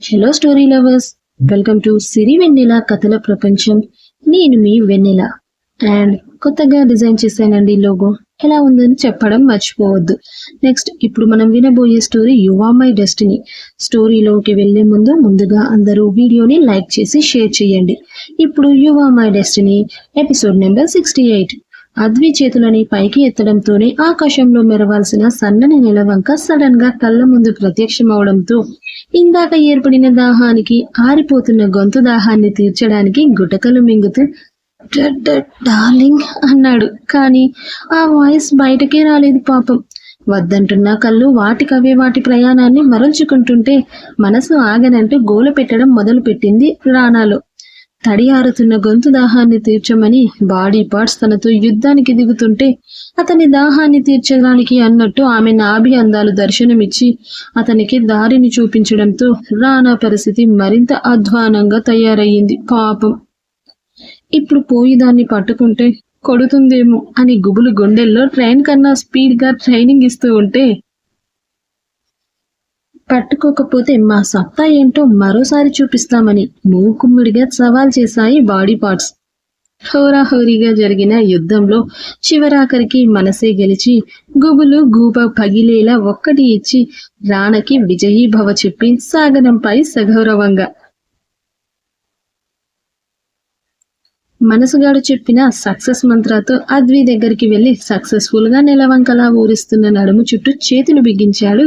Hello story lovers, welcome to Siri Vennela కథల ప్రపంచం. నేను మీ వెన్నెల. అండ్ కొత్తగా డిజైన్ చేశానండి లోగో. ఎలా ఉందని చెప్పడం మర్చిపోవద్దు. నెక్స్ట్ ఇప్పుడు మనం వినబోయే story you are my destiny. స్టోరీలోకి వెళ్లే ముందుగా అందరూ వీడియోని లైక్ చేసి షేర్ చేయండి. ఇప్పుడు you are my destiny episode number 68. Advi చేతులని పైకి ఎత్తడంతోనే ఆకాశంలో మెరవాల్సిన సన్నని నెలవంక సడన్ గా కళ్ళ ముందు ప్రత్యక్షమవడంతో ఇందాక ఏర్పడిన దాహానికి, ఆరిపోతున్న గొంతు దాహాన్ని తీర్చడానికి గుటకలు మింగుతూ డార్లింగ్ అన్నాడు. కానీ ఆ వాయిస్ బయటకే రాలేదు పాపం. వద్దంటున్న కళ్ళు వాటికవే వాటి ప్రయాణాన్ని మరల్చుకుంటుంటే మనసు ఆగనంటూ గోల పెట్టడం మొదలు పెట్టింది రానాలో. తడి ఆరుతున్న గొంతు దాహాన్ని తీర్చమని బాడీ పార్ట్స్ తనతో యుద్ధానికి దిగుతుంటే అతని దాహాన్ని తీర్చడానికి అన్నట్టు ఆమె నాభి అందాలు దర్శనమిచ్చి అతనికి దారిని చూపించడంతో రానా పరిస్థితి మరింత అధ్వానంగా తయారయ్యింది పాపం. ఇప్పుడు పోయి దాన్ని పట్టుకుంటే కొడుతుందేమో అని గుబులు గుండెల్లో ట్రైన్ కన్నా స్పీడ్ గా ట్రైనింగ్ ఇస్తూ ఉంటే, పట్టుకోకపోతే మా సత్తా ఏంటో మరోసారి చూపిస్తామని మూకుమ్మిడిగా సవాల్ చేశాయి బాడీ పార్ట్స్. హోరాహోరీగా జరిగిన యుద్ధంలో చివరాఖరికి మనసే గెలిచి గుబులు గూబ పగిలేలా ఒక్కటి ఇచ్చి రాణకి విజయీభవ చెప్పి సాగనంపై సగౌరవంగా. మనసుగాడు చెప్పిన సక్సెస్ మంత్రాతో అద్వి దగ్గరికి వెళ్లి సక్సెస్ఫుల్ గా నెలవంకలా ఊరిస్తున్న నడుము చుట్టూ చేతులు బిగించాడు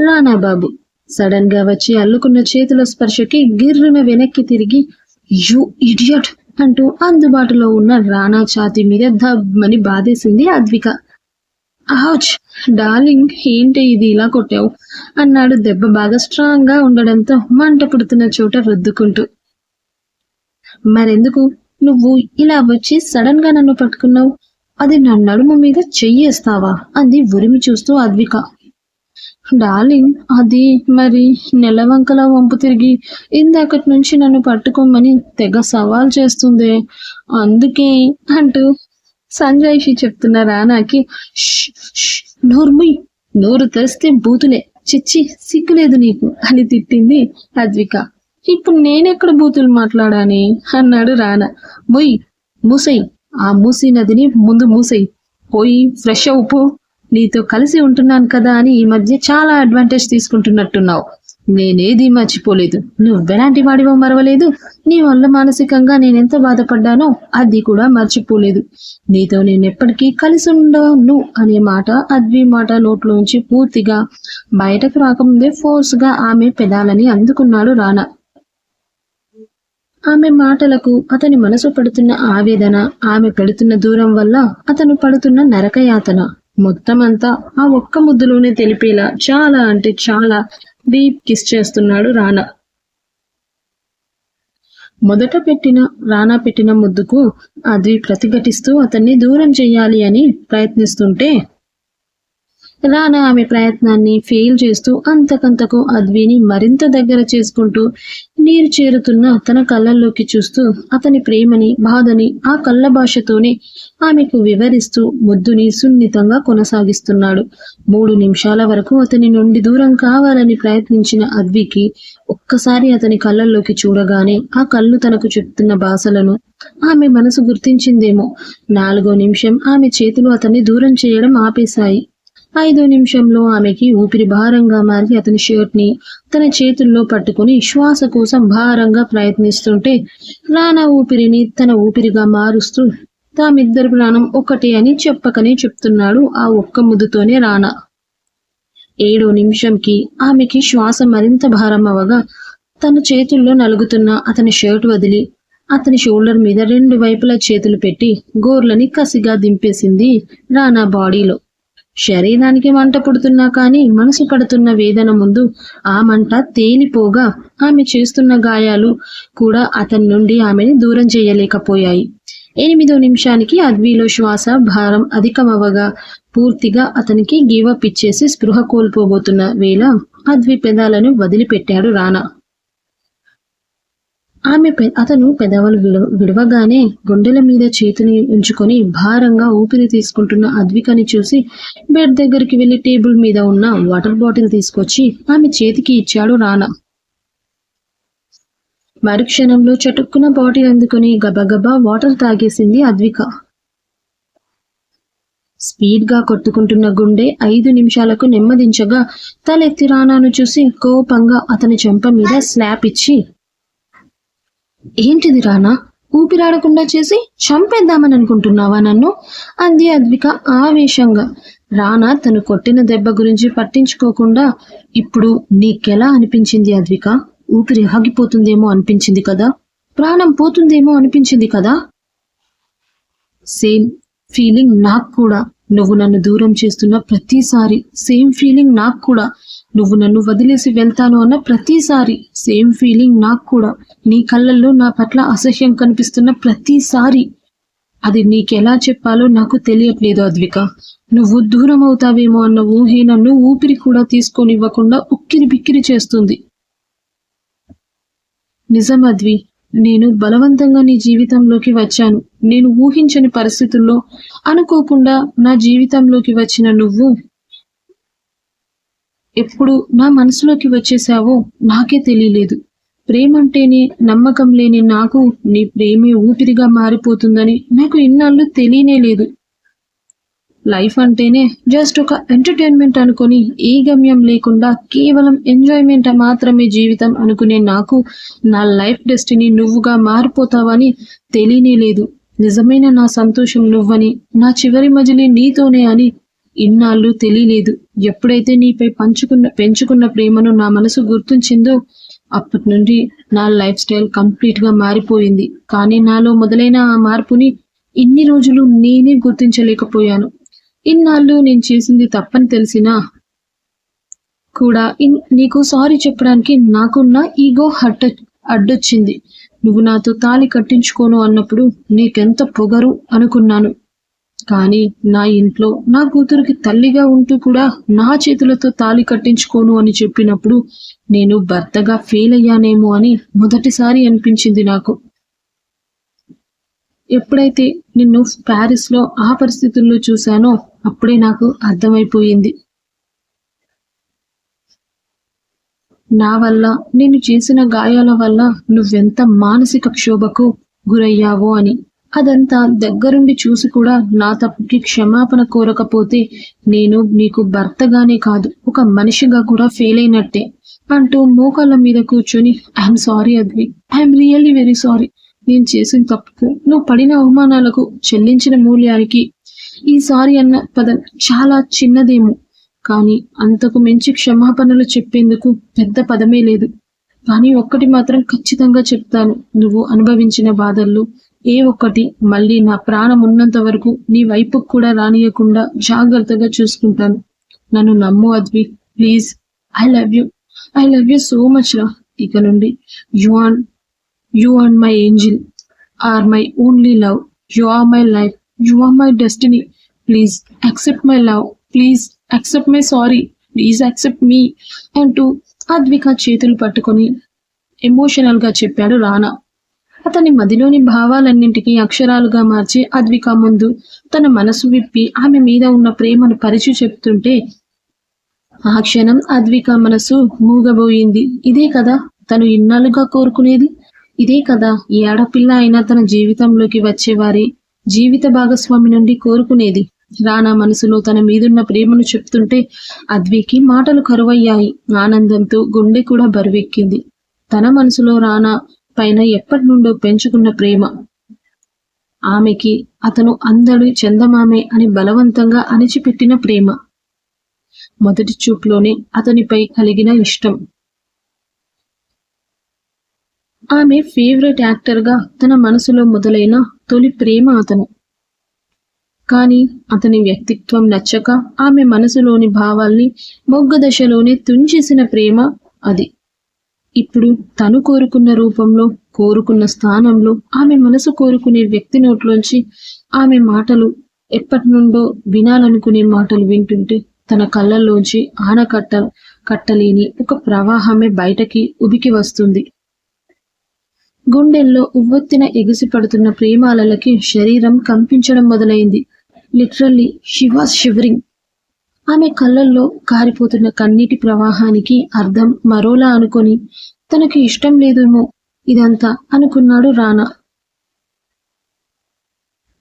రానాబాబు. సడన్ గా వచ్చి అల్లుకున్న చేతుల స్పర్శకి గిర్రున వెనక్కి తిరిగి యు ఇడియట్ అంటూ అందుబాటులో ఉన్న రానా ఛాతీ మీద దబ్బని బాధేసింది అద్విక. ఆచ్ డార్లింగ్, ఏంటి ఇది ఇలా కొట్టావు అన్నాడు దెబ్బ బాగా స్ట్రాంగ్ గా ఉండడంతో మంట పుడుతున్న చోట రుద్దుకుంటూ. మరెందుకు నువ్వు ఇలా వచ్చి సడన్ గా నన్ను పట్టుకున్నావు? అది నా నడుము మీద చెయ్యేస్తావా అంది ఉరిమి చూస్తూ అద్విక. డార్లింగ్, అది మరి నెలవంకలా వంపు తిరిగి ఇందాకటి నుంచి నన్ను పట్టుకోమని తెగ సవాల్ చేస్తుంది, అందుకే అంటూ సంజాయిషి చెప్తున్న రానాకి నోర్ముయ్, నోరు తెరిస్తే బూతులే, చిచ్చి సిగ్గులేదు నీకు అని తిట్టింది అద్విక. ఇప్పుడు నేనెక్కడ బూతులు మాట్లాడాని అన్నాడు రానా. మొయ్, మూసై, ఆ మూసీ నదిని ముందు మూసై, పోయి ఫ్రెష్ అవుపో. నీతో కలిసి ఉంటున్నాను కదా అని ఈ మధ్య చాలా అడ్వాంటేజ్ తీసుకుంటున్నట్టున్నావు. నేనేది మర్చిపోలేదు, నువ్వెలాంటి వాడివో మరవలేదు. నీ వల్ల మానసికంగా నేనెంత బాధపడ్డానో అది కూడా మర్చిపోలేదు. నీతో నేనెప్పటికీ కలిసి ఉండను అనే మాట అద్వి మాట నోట్లోంచి పూర్తిగా బయటకు రాకముందే ఫోర్స్ గా ఆమె పెదాలని అందుకున్నాడు రానా. ఆమె మాటలకు అతని మనసు పడుతున్న ఆవేదన, ఆమె పెడుతున్న దూరం వల్ల అతను పడుతున్న నరకయాతన మొత్తం అంతా ఆ ఒక్క ముద్దులోనే తెలిపేలా చాలా అంటే చాలా డీప్ కిస్ చేస్తున్నాడు రానా. రానా పెట్టిన ముద్దుకు అద్వి ప్రతిఘటిస్తూ అతన్ని దూరం చెయ్యాలి అని ప్రయత్నిస్తుంటే రానా ఆమె ప్రయత్నాన్ని ఫెయిల్ చేస్తూ అంతకంతకు అద్విని మరింత దగ్గర చేసుకుంటూ నీరు చేరుతున్న తన కళ్ళల్లోకి చూస్తూ అతని ప్రేమని, బాధని ఆ కళ్ళ భాషతోనే ఆమెకు వివరిస్తూ ముద్దుని సున్నితంగా కొనసాగిస్తున్నాడు. 3 నిమిషాల వరకు అతని నుండి దూరం కావాలని ప్రయత్నించిన అద్వికి ఒక్కసారి అతని కళ్ళల్లోకి చూడగానే ఆ కళ్ళు తనకు చెప్తున్న భాషలను ఆమె మనసు గుర్తించిందేమో. 4వ నిమిషం ఆమె చేతులు అతన్ని దూరం చేయడం ఆపేశాయి. 5వ నిమిషంలో ఆమెకి ఊపిరి భారంగా మారి అతని షర్ట్ ని తన చేతుల్లో పట్టుకుని శ్వాస కోసం భారంగా ప్రయత్నిస్తుంటే రానా ఊపిరిని తన ఊపిరిగా మారుస్తూ తామిద్దరి ప్రాణం ఒకటే అని చెప్పకనే చెప్తున్నాడు ఆ ఒక్క ముద్దుతోనే రానా. 7వ నిమిషంకి ఆమెకి శ్వాస మరింత భారం అవగా తన చేతుల్లో నలుగుతున్న అతని షర్ట్ వదిలి అతని షోల్డర్ మీద 2 వైపులా చేతులు పెట్టి గోర్లని కసిగా దింపేసింది రానా బాడీలో. శరీరానికి మంట పుడుతున్నా కానీ మనసు పడుతున్న వేదన ముందు ఆ మంట తేలిపోగా ఆమె చేస్తున్న గాయాలు కూడా అతని నుండి ఆమెని దూరం చేయలేకపోయాయి. 8వ నిమిషానికి అద్విలో శ్వాస భారం అధికమవగా పూర్తిగా అతనికి గివప్ ఇచ్చేసి స్పృహ కోల్పోబోతున్న వేళ అద్వి పెదాలను వదిలిపెట్టాడు రానా. అతను పెదవులు విడవగానే గుండెల మీద చేతిని ఉంచుకొని భారంగా ఊపిరి తీసుకుంటున్న అద్వికని చూసి బెడ్ దగ్గరికి వెళ్లి టేబుల్ మీద ఉన్న వాటర్ బాటిల్ తీసుకొచ్చి ఆమె చేతికి ఇచ్చాడు రానా. మరుక్షణంలో చటుక్కున బాటిల్ అందుకుని గబగబా వాటర్ తాగేసింది అద్విక. స్పీడ్ గా కొట్టుకుంటున్న గుండె 5 నిమిషాలకు నెమ్మదించగా తలెత్తి రానాను చూసి కోపంగా అతని చెంప మీద స్లాప్ ఇచ్చి, ఏంటిది రానా, ఊపిరాడకుండా చేసి చంపేద్దామని అనుకుంటున్నావా నన్ను? అంది అద్విక ఆవేశంగా. రానా తను కొట్టిన దెబ్బ గురించి పట్టించుకోకుండా, ఇప్పుడు నీకెలా అనిపించింది అద్విక? ఊపిరి ఆగిపోతుందేమో అనిపించింది కదా, ప్రాణం పోతుందేమో అనిపించింది కదా? సేమ్ ఫీలింగ్ నాకు కూడా. నువ్వు నన్ను దూరం చేస్తున్న ప్రతిసారి సేమ్ ఫీలింగ్ నాకు కూడా. నువ్వు నన్ను వదిలేసి వెళ్తాను అన్న ప్రతిసారి సేమ్ ఫీలింగ్ నాకు కూడా. నీ కళ్ళల్లో నా పట్ల అసహ్యం కనిపిస్తున్న ప్రతిసారి అది నీకెలా చెప్పాలో నాకు తెలియట్లేదు అద్విక. నువ్వు దూరం అవుతావేమో అన్న ఊహే నన్ను ఊపిరి కూడా తీసుకోనివ్వకుండా ఉక్కిరి బిక్కిరి చేస్తుంది. నిజం అద్వి, నేను బలవంతంగా నీ జీవితంలోకి వచ్చాను. నేను ఊహించని పరిస్థితుల్లో అనుకోకుండా నా జీవితంలోకి వచ్చిన నువ్వు ఎప్పుడు నా మనసులోకి వచ్చేసావో నాకే తెలియలేదు. ప్రేమంటేనే నమ్మకం లేని నాకు నీ ప్రేమే ఊపిరిగా మారిపోతుందని నాకు ఇన్నాళ్ళు తెలియనే లేదు. లైఫ్ అంటేనే జస్ట్ ఒక ఎంటర్టైన్మెంట్ అనుకుని ఏ గమ్యం లేకుండా కేవలం ఎంజాయ్మెంట్ మాత్రమే జీవితం అనుకునే నాకు నా లైఫ్ డెస్టినీ నువ్వుగా మారిపోతావని తెలియనే లేదు. నిజమైన నా సంతోషం నువ్వని, నా చివరి మజిలీ నీతోనే అని ఇన్నాళ్ళు తెలియలేదు. ఎప్పుడైతే నీపై పెంచుకున్న ప్రేమను నా మనసు గుర్తించిందో అప్పటి నుండి నా లైఫ్ స్టైల్ కంప్లీట్ గా మారిపోయింది. కానీ నాలో మొదలైన ఆ మార్పుని ఇన్ని రోజులు నేనే గుర్తించలేకపోయాను. ఇన్నాళ్ళు నేను చేసింది తప్పని తెలిసినా కూడా నీకు సారీ చెప్పడానికి నాకున్న ఈగో అడ్డొచ్చింది. నువ్వు నాతో తాళి కట్టించుకోను అన్నప్పుడు నీకెంత పొగరు అనుకున్నాను. కానీ నా ఇంట్లో నా కూతురికి తల్లిగా ఉంటూ కూడా నా చేతులతో తాళి కట్టించుకోను అని చెప్పినప్పుడు నేను భర్తగా ఫెయిల్ అయ్యానేమో అని మొదటిసారి అనిపించింది నాకు. ఎప్పుడైతే నిన్ను ప్యారిస్ లో ఆ పరిస్థితుల్లో చూశానో అప్పుడే నాకు అర్థమైపోయింది, నా వల్ల నేను చేసిన గాయాల వల్ల నువ్వెంత మానసిక క్షోభకు గురయ్యావో అని. అదంతా దగ్గరుండి చూసి కూడా నా తప్పుకి క్షమాపణ కోరకపోతే నేను నీకు భర్తగానే కాదు ఒక మనిషిగా కూడా ఫెయిల్ అయినట్టే అంటూ మోకాళ్ళ మీద కూర్చొని, I'm sorry Advi, I'm really very sorry. నేను చేసిన తప్పుకు, నువ్వు పడిన అవమానాలకు, చెల్లించిన మూల్యానికి ఈ సారీ అన్న పదం చాలా చిన్నదేమో, కానీ అంతకు మించి క్షమాపణలు చెప్పేందుకు పెద్ద పదమే లేదు. కానీ ఒక్కటి మాత్రం ఖచ్చితంగా చెప్తాను, నువ్వు అనుభవించిన బాధల్లో ఏ ఒక్కటి మళ్ళీ నా ప్రాణం ఉన్నంత వరకు నీ వైపుకు కూడా రానియకుండా జాగ్రత్తగా చూసుకుంటాను. నన్ను నమ్ము Advi, please. I love you so much రా. ఇక నుండి you are my angel, are my only love. You are my life, you are my destiny. Please accept my love, please accept my sorry, please accept me అంటూ అద్విక చేతులు పట్టుకొని emotional గా చెప్పాడు రానా. అతని మదిలోని భావాలన్నింటికీ అక్షరాలుగా మార్చి అద్విక ముందు తన మనసు విప్పి ఆమె మీద ఉన్న ప్రేమను పరిచి చెప్తుంటే ఆ క్షణం అద్విక మనసు మూగబోయింది. ఇదే కదా తను ఇన్నాళ్ళుగా కోరుకునేది, ఇదే కదా ఈ ఆడపిల్ల అయినా తన జీవితంలోకి వచ్చేవారి జీవిత భాగస్వామి నుండి కోరుకునేది. రానా మనసులో తన మీదున్న ప్రేమను చెప్తుంటే అద్వికి మాటలు కరువయ్యాయి. ఆనందంతో గుండె కూడా బరువెక్కింది. తన మనసులో రానా పైన ఎప్పటి నుండో పెంచుకున్న ప్రేమ, ఆమెకి అతను అందడి చందమామే అని బలవంతంగా అణిచిపెట్టిన ప్రేమ, మొదటి చూపులోనే అతనిపై కలిగిన ఇష్టం, ఆమె ఫేవరెట్ యాక్టర్ గా తన మనసులో మొదలైన తొలి ప్రేమ అతను. కానీ అతని వ్యక్తిత్వం నచ్చక ఆమె మనసులోని భావాల్ని మొగ్గ దశలోనే తుంచేసిన ప్రేమ అది. ఇప్పుడు తను కోరుకున్న రూపంలో, కోరుకున్న స్థానంలో ఆమె మనసు కోరుకునే వ్యక్తి నోట్లోంచి ఆమె మాటలు, ఎప్పటి నుండో వినాలనుకునే మాటలు వింటుంటే తన కళ్ళల్లోంచి కట్టలేని ఒక ప్రవాహమే బయటకి ఉబికి వస్తుంది. గుండెల్లో ఉవ్వొత్తిన ఎగిసిపడుతున్న ప్రేమాలలకి శరీరం కంపించడం మొదలైంది. Literally she was shivering. ఆమె కళ్ళల్లో కారిపోతున్న కన్నీటి ప్రవాహానికి అర్థం మరోలా అనుకొని తనకి ఇష్టం లేదేమో, ఇదంతా అనుకున్నాడు రానా.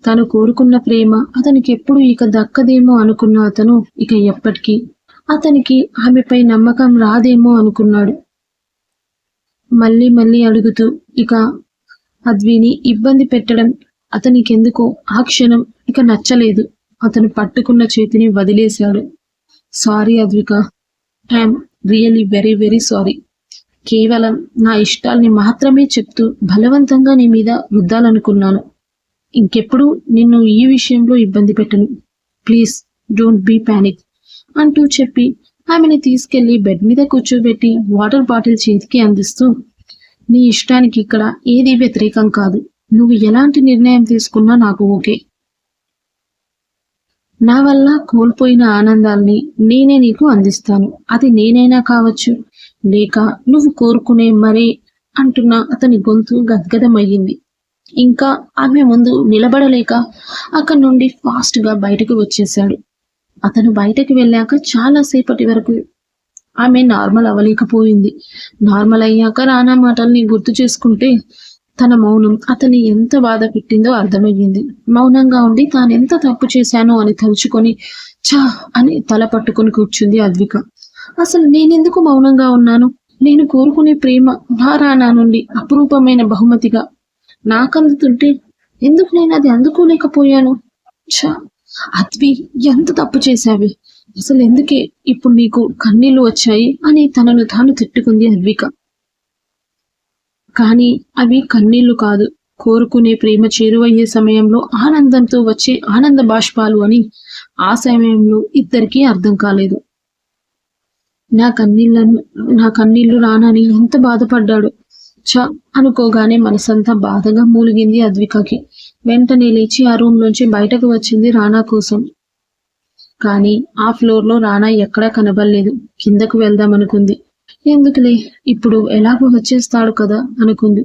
తను కోరుకున్న ప్రేమ అతనికి ఎప్పుడు ఇక దక్కదేమో అనుకున్న అతను ఇక ఎప్పటికీ అతనికి ఆమెపై నమ్మకం రాదేమో అనుకున్నాడు. మళ్ళీ మళ్ళీ అడుగుతూ ఇక అద్విని ఇబ్బంది పెట్టడం అతనికెందుకో ఆ క్షణం ఇక నచ్చలేదు. అతను పట్టుకున్న చేతిని వదిలేశాడు. Sorry Advika, I'm really very very sorry. కేవలం నా ఇష్టాల్ని మాత్రమే చెప్తూ బలవంతంగా నీ మీద రుద్దాలనుకున్నాను. ఇంకెప్పుడు నిన్ను ఈ విషయంలో ఇబ్బంది పెట్టను. ప్లీజ్ డోంట్ బీ పానిక్ అంటూ చెప్పి ఆమెని తీసుకెళ్లి బెడ్ మీద కూర్చోబెట్టి వాటర్ బాటిల్ చేతికి అందిస్తూ, నీ ఇష్టానికి ఇక్కడ ఏదీ వ్యతిరేకం కాదు. నువ్వు ఎలాంటి నిర్ణయం తీసుకున్నా నాకు ఓకే. నా వల్ల కోల్పోయిన ఆనందాల్ని నేనే నీకు అందిస్తాను. అది నేనైనా కావచ్చు, లేక నువ్వు కోరుకునే మరే అంటున్న అతని గొంతు గద్గదమయ్యింది. ఇంకా ఆమె ముందు నిలబడలేక అక్కడి నుండి ఫాస్ట్ గా బయటకు వచ్చేశాడు. అతను బయటకు వెళ్ళాక చాలాసేపటి వరకు ఆమె నార్మల్ అవ్వలేకపోయింది. నార్మల్ అయ్యాక రానా మాటల్ని గుర్తు చేసుకుంటే తన మౌనం అతన్ని ఎంత బాధ పెట్టిందో అర్థమయ్యింది. మౌనంగా ఉండి తానెంత తప్పు చేశానో అని తలుచుకొని చా అని తల పట్టుకొని కూర్చుంది అద్విక. అసలు నేనెందుకు మౌనంగా ఉన్నాను? నేను కోరుకునే ప్రేమ నా రానా నుండి అపురూపమైన బహుమతిగా నాకందుతుంటే ఎందుకు నేను అది అందుకోలేకపోయాను? ఛా, అద్వి, ఎంత తప్పు చేశావి? అసలు ఎందుకే ఇప్పుడు నీకు కన్నీళ్లు వచ్చాయి అని తనను తాను తిట్టుకుంది అద్విక. కానీ అవి కన్నీళ్లు కాదు, కోరుకునే ప్రేమ చేరువయ్యే సమయంలో ఆనందంతో వచ్చే ఆనంద బాష్పాలు అని ఆ సమయంలో ఇద్దరికీ అర్థం కాలేదు. నా కన్నీళ్లు రానని ఎంత బాధపడ్డాడు. చ అనుకోగానే మనసంతా బాధగా మూలిగింది అద్వికకి. వెంటనే లేచి ఆ రూమ్ నుంచి బయటకు వచ్చింది రానా కోసం. కానీ ఆ ఫ్లోర్ లో రానా ఎక్కడా కనబడలేదు. కిందకు వెళ్దామనుకుంది. ఎందుకులే, ఇప్పుడు ఎలాగో వచ్చేస్తాడు కదా అనుకుంది.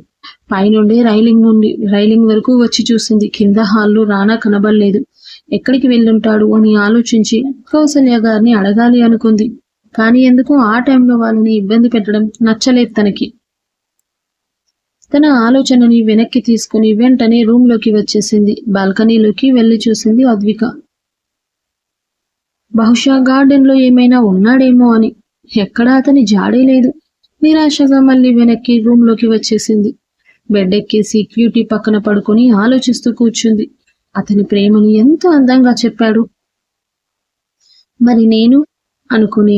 పైనుండే రైలింగ్ వరకు వచ్చి చూసింది. కింద హాల్లో రానా కనబడలేదు. ఎక్కడికి వెళ్ళుంటాడు అని ఆలోచించి కౌసల్య గారిని అడగాలి అనుకుంది. కానీ ఎందుకో ఆ టైంలో వాళ్ళని ఇబ్బంది పెట్టడం నచ్చలేదు తనకి. తన ఆలోచనని వెనక్కి తీసుకుని వెంటనే రూమ్ లోకి వచ్చేసింది. బాల్కనీలోకి వెళ్లి చూసింది అద్విక. బహుశా గార్డెన్ లో ఏమైనా ఉన్నాడేమో అని. ఎక్కడా అతని జాడే లేదు. నిరాశగా మళ్ళీ వెనక్కి రూమ్ లోకి వచ్చేసింది. బెడ్ ఎక్కేసి క్యూటీ పక్కన పడుకొని ఆలోచిస్తూ కూర్చుంది. అతని ప్రేమని ఎంత అందంగా చెప్పాడు. మరి నేను అనుకుని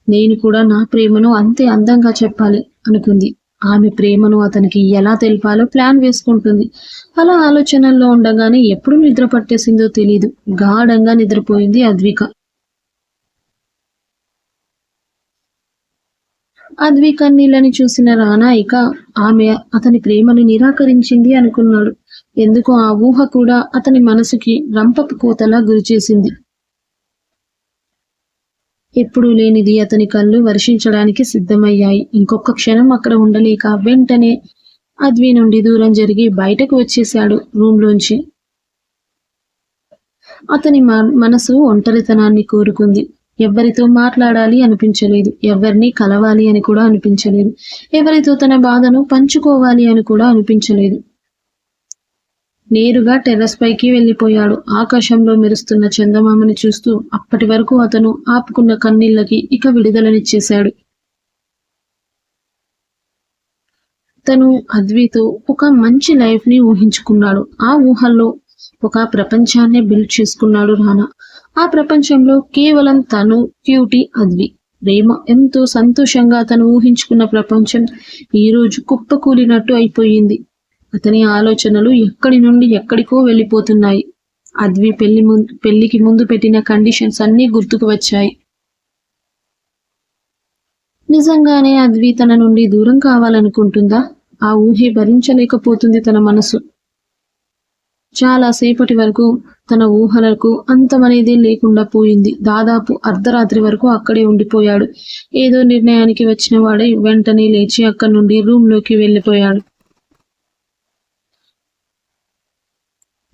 నేను కూడా నా ప్రేమను అంతే అందంగా చెప్పాలి అనుకుంది. ఆమె ప్రేమను అతనికి ఎలా తెలపాలో ప్లాన్ వేసుకుంటుంది. అలా ఆలోచనల్లో ఉండగానే ఎప్పుడు నిద్ర పట్టేసిందో తెలీదు. గాఢంగా నిద్రపోయింది అద్విక. అద్విక నీళ్ళని చూసిన రానా ఇక ఆమె అతని ప్రేమను నిరాకరించింది అనుకున్నాడు. ఎందుకో ఆ ఊహ కూడా అతని మనసుకి రంపపు కోతలా గురిచేసింది. ఎప్పుడూ లేనిది అతని కళ్ళు వర్షించడానికి సిద్ధమయ్యాయి. ఇంకొక క్షణం అక్కడ ఉండలేక వెంటనే అద్వి నుండి దూరం జరిగి బయటకు వచ్చేశాడు రూంలోంచి. అతని మనసు ఒంటరితనాన్ని కోరుకుంది. ఎవరితో మాట్లాడాలి అనిపించలేదు. ఎవరిని కలవాలి అని కూడా అనిపించలేదు. ఎవరితో తన బాధను పంచుకోవాలి అని కూడా అనిపించలేదు. నేరుగా టెర్రస్ పైకి వెళ్ళిపోయాడు. ఆకాశంలో మెరుస్తున్న చందమామని చూస్తూ అప్పటి వరకు అతను ఆపుకున్న కన్నీళ్లకి ఇక విడుదలనిచ్చేశాడు. తను అద్వితో ఒక మంచి లైఫ్ ని ఊహించుకున్నాడు. ఆ ఊహల్లో ఒక ప్రపంచాన్ని బిల్డ్ చేసుకున్నాడు రానా. ఆ ప్రపంచంలో కేవలం తను, క్యూటీ, అద్వి, ప్రేమ. ఎంతో సంతోషంగా తను ఊహించుకున్న ప్రపంచం ఈ రోజు కుప్పకూలినట్టు అయిపోయింది. అతని ఆలోచనలు ఎక్కడి నుండి ఎక్కడికో వెళ్ళిపోతున్నాయి. అద్వి పెళ్లికి ముందు పెట్టిన కండిషన్స్ అన్నీ గుర్తుకు వచ్చాయి. నిజంగానే అద్వి తన నుండి దూరం కావాలనుకుంటుందా? ఆ ఊహే భరించలేకపోతుంది తన మనసు. చాలా సేపటి వరకు తన ఊహలకు అంతమనేది లేకుండా పోయింది. దాదాపు అర్ధరాత్రి వరకు అక్కడే ఉండిపోయాడు. ఏదో నిర్ణయానికి వచ్చిన వాడే వెంటనే లేచి అక్కడి నుండి రూమ్ లోకి వెళ్ళిపోయాడు.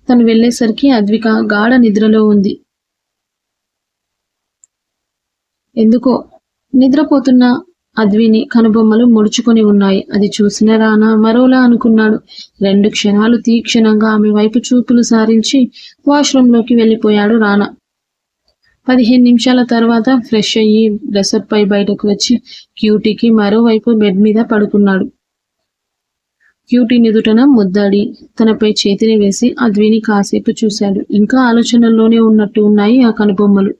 తను వెళ్లేసరికి అద్విక గాఢ నిద్రలో ఉంది. ఎందుకో నిద్రపోతున్న అద్విని కనుబొమ్మలు ముడుచుకొని ఉన్నాయి. అది చూసిన రానా మరోలా అనుకున్నాడు. 2 క్షణాలు తీక్షణంగా ఆమె వైపు చూపులు సారించి వాష్రూంలోకి వెళ్ళిపోయాడు రానా. 15 నిమిషాల తర్వాత ఫ్రెష్ అయ్యి డ్రెస్అప్ అయి బయటకు వచ్చి క్యూటీకి మరోవైపు బెడ్ మీద పడుకున్నాడు. క్యూటీ నిదుటన ముద్దాడి తనపై చేతిని వేసి అద్విని కాసేపు చూశాడు. ఇంకా ఆలోచనల్లోనే ఉన్నట్టు ఉన్నాయి ఆ కనుబొమ్మలు.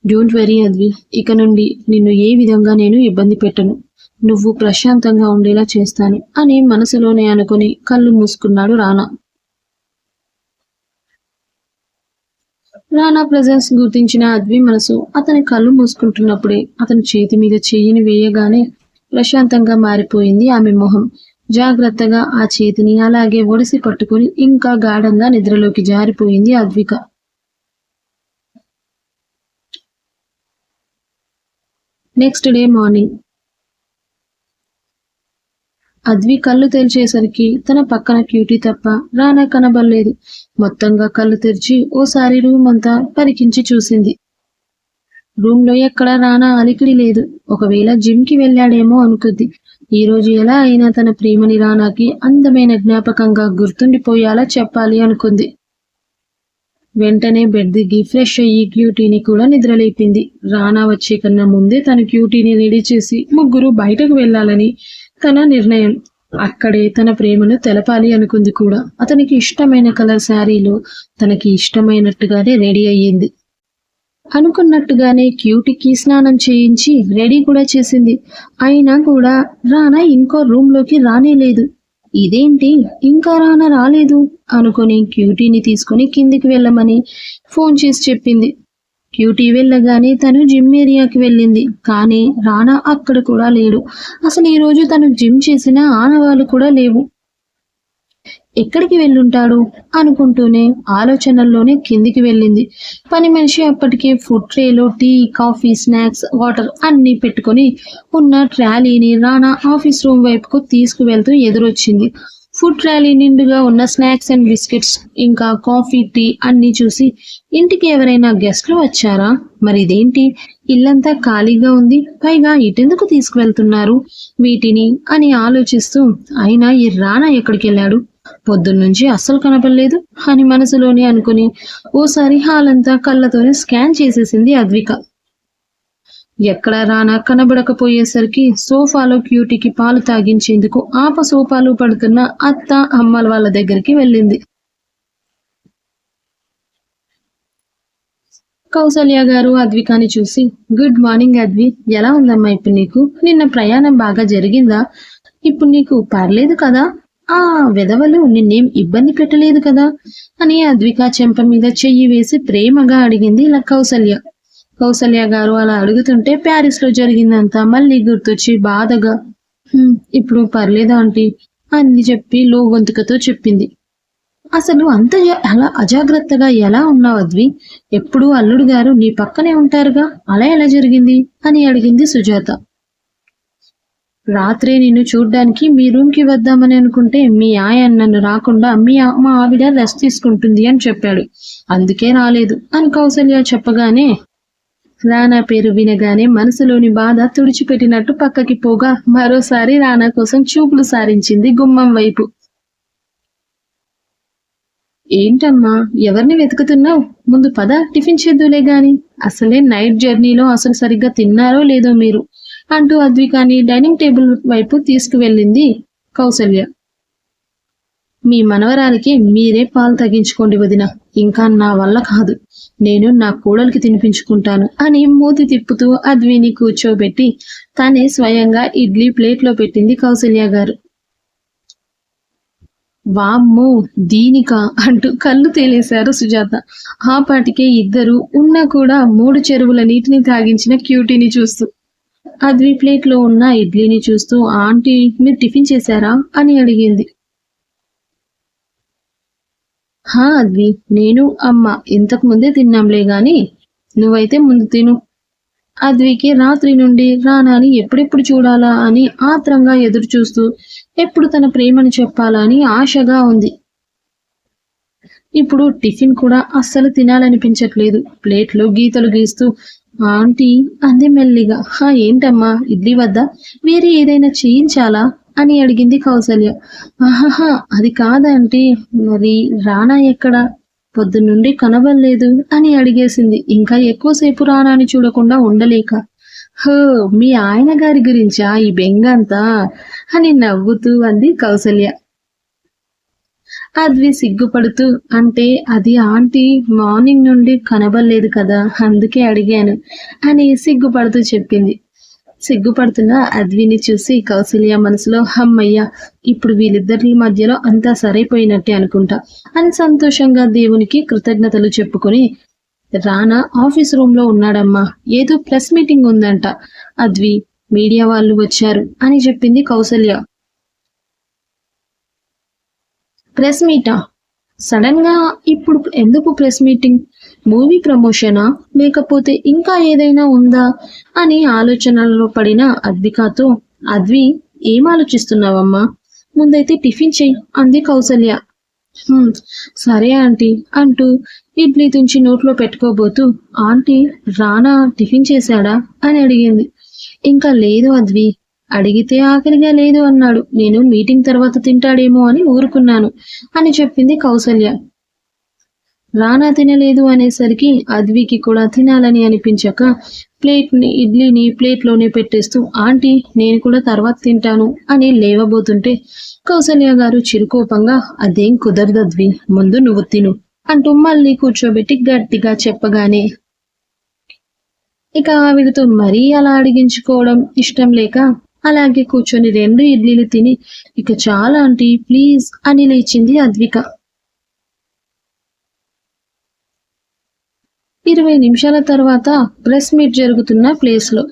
డోంట్ వెరీ అద్వి, ఇక నుండి నిన్ను ఏ విధంగా నేను ఇబ్బంది పెట్టను. నువ్వు ప్రశాంతంగా ఉండేలా చేస్తాను అని మనసులోనే అనుకుని కళ్ళు మూసుకున్నాడు రానా. రానా ప్రెజెన్స్ గుర్తించిన అద్వి మనసు అతని కళ్ళు మూసుకుంటున్నప్పుడే అతని చేతి మీద చెయ్యిని వేయగానే ప్రశాంతంగా మారిపోయింది ఆమె మొహం. జాగ్రత్తగా ఆ చేతిని అలాగే ఒడిసి పట్టుకుని ఇంకా గాఢంగా నిద్రలోకి జారిపోయింది Advika. Next day morning Advi కళ్ళు తెరిచేసరికి తన పక్కన క్యూటీ తప్ప రానా కనబడలేదు. మొత్తంగా కళ్ళు తెరిచి ఓసారి రూమ్ అంతా పరికించి చూసింది. రూమ్ లో ఎక్కడా రానా అలికిడి లేదు. ఒకవేళ జిమ్ కి వెళ్ళాడేమో అనుకుంది. ఈ రోజు ఎలా అయినా తన ప్రేమని రానాకి అందమైన జ్ఞాపకంగా గుర్తుండిపోయేలా చెప్పాలి అనుకుంది. వెంటనే బెడ్ దిగి ఫ్రెష్ అయ్యి క్యూటీని కూడా నిద్రలేపింది. రానా వచ్చే కన్నా ముందే తన క్యూటీని రెడీ చేసి ముగ్గురు బయటకు వెళ్లాలని తన నిర్ణయం. అక్కడే తన ప్రేమను తెలపాలి అనుకుంది కూడా. అతనికి ఇష్టమైన కలర్ శారీలో తనకి ఇష్టమైనట్టుగానే రెడీ అయ్యింది. అనుకున్నట్టుగానే క్యూటీకి స్నానం చేయించి రెడీ కూడా చేసింది. అయినా కూడా రానా ఇంకో రూమ్ లోకి రానేలేదు. ఇదేంటి ఇంకా రానా రాలేదు అనుకుని క్యూటీని తీసుకుని కిందికి వెళ్ళమని ఫోన్ చేసి చెప్పింది. క్యూటీ వెళ్ళగానే తను జిమ్ ఏరియాకి వెళ్ళింది. కానీ రానా అక్కడ కూడా లేడు. అసలు ఈ రోజు తను జిమ్ చేసిన ఆనవాళ్ళు కూడా లేవు. ఎక్కడికి వెళ్ళుంటాడు అనుకుంటూనే ఆలోచనల్లోనే కిందికి వెళ్ళింది. పని మనిషి అప్పటికే ఫుడ్ ట్రేలో టీ, కాఫీ, స్నాక్స్, వాటర్ అన్ని పెట్టుకుని ఉన్న ట్రాలీని రానా ఆఫీస్ రూమ్ వైపుకు తీసుకువెళ్తూ ఎదురొచ్చింది. ఫుడ్ ట్రాలీ నిండుగా ఉన్న స్నాక్స్ అండ్ బిస్కెట్స్ ఇంకా కాఫీ, టీ అన్ని చూసి ఇంటికి ఎవరైనా గెస్ట్లు వచ్చారా, మరి ఇదేంటి ఇల్లంతా ఖాళీగా ఉంది, పైగా ఇటెందుకు తీసుకువెళ్తున్నారు వీటిని అని ఆలోచిస్తూ అయినా ఈ రానా ఎక్కడికి వెళ్ళాడు, పొద్దున్నుంచి అస్సలు కనపడలేదు అని మనసులోనే అనుకుని ఓసారి హాల్ అంతా కళ్ళతోనే స్కాన్ చేసేసింది అద్విక. ఎక్కడా రానా కనబడకపోయేసరికి సోఫాలో క్యూటీకి పాలు తాగించేందుకు సోఫాలు పడుతున్న అత్త, అమ్మల వాళ్ళ దగ్గరికి వెళ్ళింది. కౌసల్య గారు అద్వికాని చూసి, గుడ్ మార్నింగ్ అద్వి, ఎలా ఉందమ్మా ఇప్పుడు నీకు? నిన్న ప్రయాణం బాగా జరిగిందా? ఇప్పుడు నీకు పర్లేదు కదా? ఆ వెధవలు నిన్నేం ఇబ్బంది పెట్టలేదు కదా అని అద్విక చెంప మీద చెయ్యి వేసి ప్రేమగా అడిగింది ఇలా కౌసల్య. కౌసల్య గారు అలా అడుగుతుంటే ప్యారిస్ లో జరిగిందంతా మళ్ళీ గుర్తొచ్చి బాధగా ఇప్పుడు పర్లేదా ఆంటీ అని చెప్పి లో గొంతుకతో చెప్పింది. అసలు అంత అలా అజాగ్రత్తగా ఎలా ఉన్నావు అద్వి? ఎప్పుడూ అల్లుడు గారు నీ పక్కనే ఉంటారుగా, అలా ఎలా జరిగింది అని అడిగింది సుజాత. రాత్రే నిన్ను చూడ్డానికి మీ రూమ్ కి వద్దామని అనుకుంటే మీ ఆయన నన్ను రాకుండా మా ఆవిడ రెస్ట్ తీసుకుంటుంది అని చెప్పాడు, అందుకే రాలేదు అని కౌసల్య చెప్పగానే రానా పేరు వినగానే మనసులోని బాధ తుడిచిపెట్టినట్టు పక్కకి పోగా మరోసారి రానా కోసం చూపులు సారించింది గుమ్మం వైపు. ఏంటమ్మా ఎవరిని వెతుకుతున్నావు? ముందు పద టిఫిన్ చేద్దులే గాని, అసలే నైట్ జర్నీలో అసలు సరిగ్గా తిన్నారో లేదో మీరు అంటూ అద్వికాని డైనింగ్ టేబుల్ వైపు తీసుకువెళ్ళింది కౌసల్య. మీ మనవరాలికి మీరే పాలు తగ్గించుకోండి వదిన, ఇంకా నా వల్ల కాదు, నేను నా కోడలికి తినిపించుకుంటాను అని మూతి తిప్పుతూ అద్విని కూర్చోబెట్టి తానే స్వయంగా ఇడ్లీ ప్లేట్లో పెట్టింది కౌసల్య గారు. వామ్మో దీనికా అంటూ కళ్ళు తేలేశారు సుజాత. ఆ పాటికే ఇద్దరు ఉన్నా కూడా 3 చెరువుల నీటిని తాగించిన క్యూటీని చూస్తూ అద్వి ప్లేట్లో ఉన్న ఇడ్లీని చూస్తూ ఆంటీ మీరు టిఫిన్ చేశారా అని అడిగింది. హా అద్వి, నేను అమ్మ ఇంతకు ముందే తిన్నాంలే గాని నువ్వైతే ముందు తిను. అద్వికి రాత్రి నుండి రానాని ఎప్పుడెప్పుడు చూడాలా అని ఆత్రంగా ఎదురు చూస్తూ ఎప్పుడు తన ప్రేమని చెప్పాలా అని ఆశగా ఉంది. ఇప్పుడు టిఫిన్ కూడా అస్సలు తినాలనిపించట్లేదు. ప్లేట్లో గీతలు గీస్తూ ఆంటీ అంది మెల్లిగా. ఏంటమ్మా ఇడ్లీ వద్దా? వేరే ఏదైనా చేయించాలా అని అడిగింది కౌసల్య. ఆహాహా అది కాదంటీ. మరి రానా ఎక్కడా? పొద్దున్నుండి కనబడలేదు అని అడిగేసింది, ఇంకా ఎక్కువసేపు రానాని చూడకుండా ఉండలేక. హో, మీ ఆయన గారి గురించా ఈ బెంగంతా అని నవ్వుతూ అంది కౌసల్య. అద్వి సిగ్గుపడుతూ, అంటే అది ఆంటీ మార్నింగ్ నుండి కనబడలేదు కదా, అందుకే అడిగాను అని సిగ్గుపడుతూ చెప్పింది. సిగ్గుపడుతున్న అద్విని చూసి కౌసల్య మనసులో, హమ్మయ్య, ఇప్పుడు వీళ్ళిద్దరి మధ్యలో అంతా సరైపోయినట్టే అనుకుంటా అని సంతోషంగా దేవునికి కృతజ్ఞతలు చెప్పుకొని, రానా ఆఫీస్ రూమ్ లో ఉన్నాడమ్మా, ఏదో ప్రెస్ మీటింగ్ ఉందంట, అద్వి మీడియా వాళ్ళు వచ్చారు అని చెప్పింది కౌసల్య. ప్రెస్ మీటా? సడన్ గా ఇప్పుడు ఎందుకు ప్రెస్ మీటింగ్? మూవీ ప్రమోషనా, లేకపోతే ఇంకా ఏదైనా ఉందా అని ఆలోచనల్లో పడిన అద్వికాతో, అద్వి ఏం ఆలోచిస్తున్నావమ్మా, ముందైతే టిఫిన్ చెయ్యి అంది కౌసల్య. సరే ఆంటీ అంటూ ఇడ్లీ తుంచి నోట్లో పెట్టుకోబోతూ, ఆంటీ రానా టిఫిన్ చేశాడా అని అడిగింది. ఇంకా లేదు అద్వి, అడిగితే ఆఖరిగా లేదు అన్నాడు, నేను మీటింగ్ తర్వాత తింటాడేమో అని ఊరుకున్నాను అని చెప్పింది కౌసల్య. రానా తినలేదు అనేసరికి అద్వికి కూడా తినాలని అనిపించక ఇడ్లీని ప్లేట్లోనే పెట్టేస్తూ, ఆంటీ నేను కూడా తర్వాత తింటాను అని లేవబోతుంటే కౌసల్య గారు చిరుకోపంగా, అదేం కుదరదు అద్వి, ముందు నువ్వు తిను అంటూ మళ్ళీ కూర్చోబెట్టి గట్టిగా చెప్పగానే ఇక ఆవిడతో మరీ అలా అడిగించుకోవడం ఇష్టం లేక అలాగే కూర్చొని 2 ఇడ్లీలు తిని, ఇక చాలా ఆంటీ ప్లీజ్ అని లేచింది అద్విక. 20 నిమిషాల తర్వాత ప్రెస్ మీట్ జరుగుతున్న ప్లేస్లో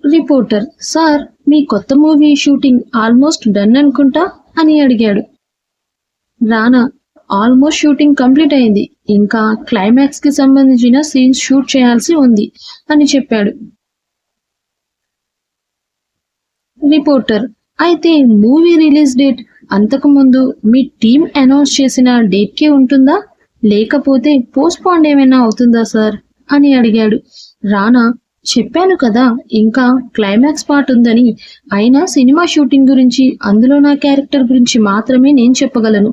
రిపోర్టర్, సార్ మీ కొత్త మూవీ షూటింగ్ ఆల్మోస్ట్ డన్ అనుకుంటా అని అడిగాడు. రానా, ఆల్మోస్ట్ షూటింగ్ కంప్లీట్ అయింది, ఇంకా క్లైమాక్స్ కి సంబంధించిన సీన్స్ షూట్ చేయాల్సి ఉంది అని చెప్పాడు. రిపోర్టర్, అయితే మూవీ రిలీజ్ డేట్ అంతకు ముందు మీ టీం అనౌన్స్ చేసిన డేట్ కే ఉంటుందా, లేకపోతే పోస్ట్ పోన్ ఏమైనా అవుతుందా సార్ అని అడిగాడు. రానా, చెప్పాను కదా ఇంకా క్లైమాక్స్ పార్ట్ ఉందని, అయినా సినిమా షూటింగ్ గురించి, అందులో నా క్యారెక్టర్ గురించి మాత్రమే నేను చెప్పగలను,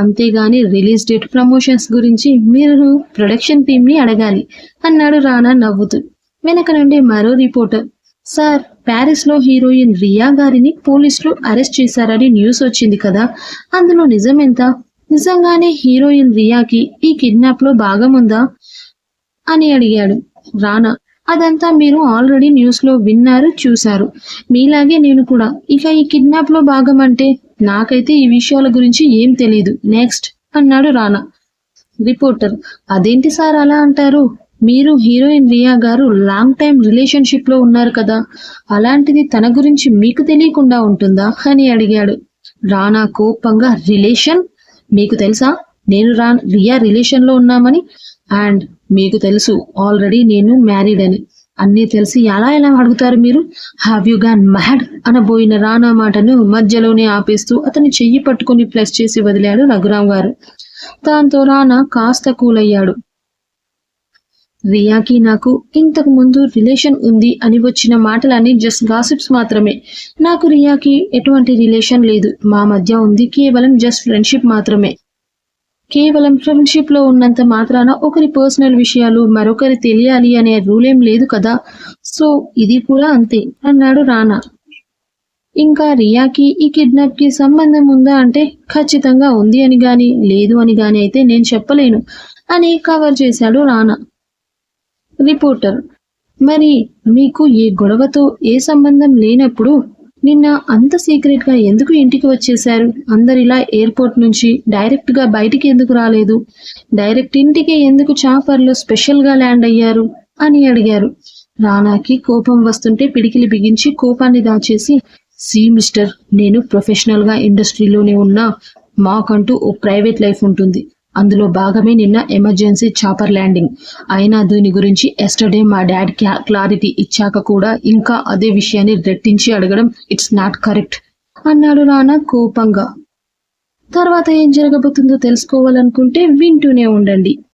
అంతేగాని రిలీజ్ డేట్ ప్రమోషన్స్ గురించి మీరు ప్రొడక్షన్ టీమ్ ని అడగాలి అన్నాడు రానా నవ్వుతూ. వెనక నుండి మరో రిపోర్టర్, సార్ ప్యారిస్ లో హీరోయిన్ రియా గారిని పోలీసులు అరెస్ట్ చేశారని న్యూస్ వచ్చింది కదా, అందులో నిజమెంత? నిజంగానే హీరోయిన్ రియాకి ఈ కిడ్నాప్ లో భాగం ఉందా అని అడిగాడు. రానా, అదంతా మీరు ఆల్రెడీ న్యూస్ లో విన్నారు, చూశారు, మీలాగే నేను కూడా. ఇక ఈ కిడ్నాప్ లో భాగం అంటే నాకైతే ఈ విషయాల గురించి ఏం తెలీదు, నెక్స్ట్ అన్నాడు రానా. రిపోర్టర్, అదేంటి సార్ అలా అంటారు, మీరు హీరోయిన్ రియా గారు లాంగ్ టైం రిలేషన్షిప్ లో ఉన్నారు కదా, అలాంటిది తన గురించి మీకు తెలియకుండా ఉంటుందా అని అడిగాడు. రానా కోపంగా, రిలేషన్? మీకు తెలుసా నేను రియా రిలేషన్ లో ఉన్నామని? అండ్ మీకు తెలుసు ఆల్రెడీ నేను మ్యారీడ్ అని. అన్నీ తెలిసి ఎలా అడుగుతారు మీరు? హ్యావ్ యు గాన్ మ్యాడ్ అనబోయిన రానా మాటను మధ్యలోనే ఆపేస్తూ అతని చెయ్యి పట్టుకుని ప్లస్ చేసి వదిలాడు రఘురాం గారు. దాంతో రానా కాస్త కూలయ్యాడు. రియాకి నాకు ఇంతకు ముందు రిలేషన్ ఉంది అని వచ్చిన మాటలన్నీ జస్ట్ గాసిప్స్ మాత్రమే. నాకు రియాకి ఎటువంటి రిలేషన్ లేదు, మా మధ్య ఉంది కేవలం జస్ట్ ఫ్రెండ్షిప్ మాత్రమే. కేవలం ఫ్రెండ్షిప్ లో ఉన్నంత మాత్రాన ఒకరి పర్సనల్ విషయాలు మరొకరి తెలియాలి అనే రూలేం లేదు కదా, సో ఇది కూడా అంతే అన్నాడు రానా. ఇంకా రియాకి ఈ కిడ్నాప్ కి సంబంధం ఉందా అంటే ఖచ్చితంగా ఉంది అని గాని లేదు అని గాని అయితే నేను చెప్పలేను అని కవర్ చేశాడు రానా. రిపోర్టర్, మరి మీకు ఏ గొడవతో ఏ సంబంధం లేనప్పుడు నిన్న అంత సీక్రెట్ గా ఎందుకు ఇంటికి వచ్చేశారు? అందరిలా ఎయిర్పోర్ట్ నుంచి డైరెక్ట్ గా బయటికి ఎందుకు రాలేదు? డైరెక్ట్ ఇంటికి ఎందుకు చాపర్లో స్పెషల్ గా ల్యాండ్ అయ్యారు అని అడిగారు. రానాకి కోపం వస్తుంటే పిడికిలి బిగించి కోపాన్ని దాచేసి, సి మిస్టర్, నేను ప్రొఫెషనల్ గా ఇండస్ట్రీలోనే ఉన్నా, మాకంటూ ఓ ప్రైవేట్ లైఫ్ ఉంటుంది, అందులో భాగమే నిన్న ఎమర్జెన్సీ చాపర్ ల్యాండింగ్. అయినా దీని గురించి ఎస్టర్డే మా డాడ్ క్లారిటీ ఇచ్చాక కూడా ఇంకా అదే విషయాన్ని రెట్టించి అడగడం ఇట్స్ నాట్ కరెక్ట్ అన్నాడు రానా కోపంగా. తర్వాత ఏం జరగబోతుందో తెలుసుకోవాలనుకుంటే వింటూనే ఉండండి.